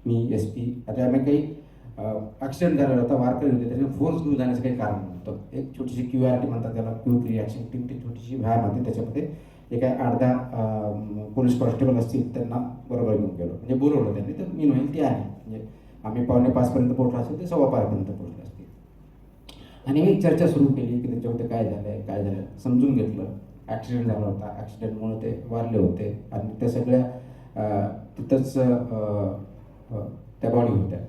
मी SP आता आम्ही काही ॲक्सिडेंट झालेला होता, वारकरी होते, त्याच्यामुळे फोर्स घेऊन जाण्याचं काही कारण नव्हतं. एक छोटीशी QRT म्हणतात त्याला, क्विक रिॲक्शन टीम, ती छोटीशी व्हॅन होती, त्याच्यामध्ये जे काही 8-10 पोलीस कॉन्स्टेबल असतील त्यांना बरोबर घेऊन गेलो, म्हणजे बोलवलं त्यांनी, तर मी होईल ती आहे, म्हणजे आम्ही 4:45 पर्यंत असेल ते 5:15 पोहोचले असतील. आणि मी चर्चा सुरू केली की त्यांच्यामध्ये काय झालं समजून घेतलं. ॲक्सिडेंट झाला होता, ॲक्सिडेंटमुळे ते वारले होते आणि त्या सगळ्या तिथंच त्या बॉडी होत्या.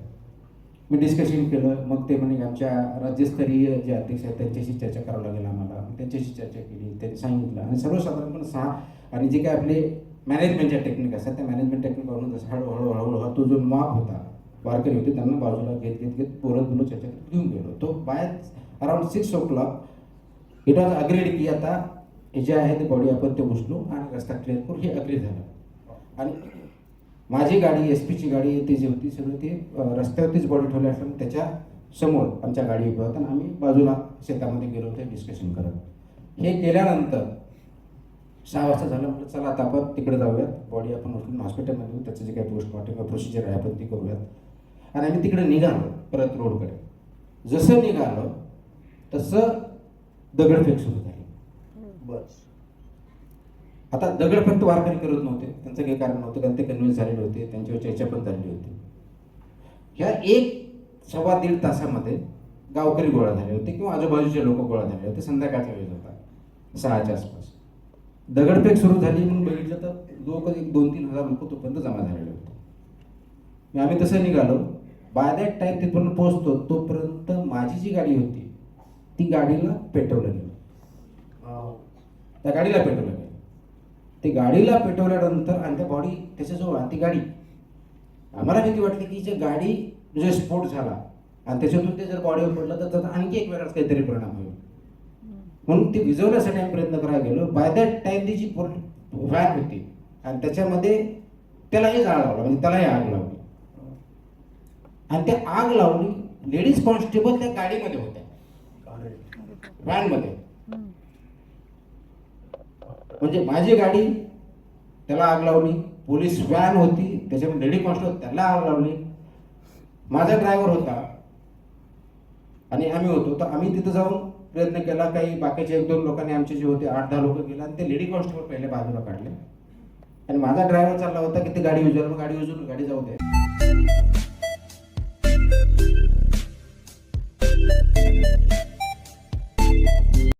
मी डिस्कशन केलं. मग ते म्हणे आमच्या राज्यस्तरीय जे अध्यक्ष आहेत त्यांच्याशी चर्चा करावं लागेल आम्हाला. त्यांच्याशी चर्चा केली, त्यांनी सांगितलं आणि सर्वसाधारणपणे 6 आणि जे काय आपले मॅनेजमेंटच्या टेक्निक असतात त्या मॅनेजमेंट टेक्निकवरून जसं हळूहळू तो जो मॉब होता, वारकरी होते, त्यांना बाजूला घेत बोलत चर्चा करत घेऊन गेलो. तो by around 6 o'clock it was agreed की आता हे जे आहे ते बॉडी आपण ते उचलू आणि रस्ता क्लिअर करू, हे अग्री झालं. आणि माझी गाडी, SPची गाडी ती जी होती सगळी ती रस्त्यावरतीच बॉडी ठेवली असल्यामुळे त्याच्या समोर आमच्या गाडी उभ्या होत्या आणि आम्ही बाजूला शेतामध्ये गेलो होतो डिस्कशन करत. हे केल्यानंतर 6 वाजता झालं. म्हटलं चला आता आपण तिकडे जाऊयात, बॉडी आपण उचलून हॉस्पिटलमध्ये येऊ, त्याचं जे काही पोस्टमॉर्टम प्रोसिजर आहे आपण ती करूयात. आणि आम्ही तिकडे निघालो परत रोडकडे. जसं निघालो तसं दगडफेक सुरू झाली. बस आता दगडफेक वारकरी करत नव्हते, त्यांचं काही कारण नव्हतं, कारण ते कन्व्हिन्स झालेले होते, त्यांच्यावर चर्चा पण झालेली होती. ह्या 1-1.25 तासामध्ये गावकरी गोळा झाले होते किंवा आजूबाजूचे लोक गोळा झाले होते. संध्याकाळचा वेळ होता, 6च्या आसपास. दगडफेक सुरू झाली म्हणून बघितलं तर लोक 2-3 हजार लोक तोपर्यंत जमा झालेले होते. आम्ही तसं निघालो. बाय दॅट टाईम तिथपर्यंत पोहोचतो तोपर्यंत माझी जी गाडी होती ती गाडीला पेटवलं गेलं. त्या गाडीला पेटवलं गेलं. ती गाडीला पेटवल्यानंतर आणि त्या बॉडी त्याच्याजवळ आणि ती गाडी, आम्हाला भीती वाटली की जे गाडी जो स्फोट झाला आणि त्याच्यातून ते जर बॉडीवर पडलं तर त्याचा आणखी एक वेगळाच काहीतरी परिणाम होईल, म्हणून ती विझवण्यासाठी आम्ही प्रयत्न करायला गेलो. बाय दॅट टाइम ती जी व्हॅन होती आणि त्याच्यामध्ये त्यालाही जाळ लावला, म्हणजे त्यालाही आग लावली. आणि त्या आग लावली लेडीज कॉन्स्टेबल त्या गाडीमध्ये होत्या, व्हॅनमध्ये. म्हणजे माझी गाडी त्याला आग लावली, पोलीस व्हॅन होती त्याच्यामध्ये लेडी कॉन्स्टेबल त्याला आग लावली, माझा ड्रायव्हर होता आणि आम्ही होतो. तर आम्ही तिथं जाऊन प्रयत्न केला. काही बाकीचे 1-2 लोकांनी आमचे जे होते 8-10 लोक गेले आणि ते लेडी कॉन्स्टेबल पहिले बाजूला काढले आणि माझा ड्रायव्हर चालला होता की ती गाडी उजवून गाडी जाऊ दे.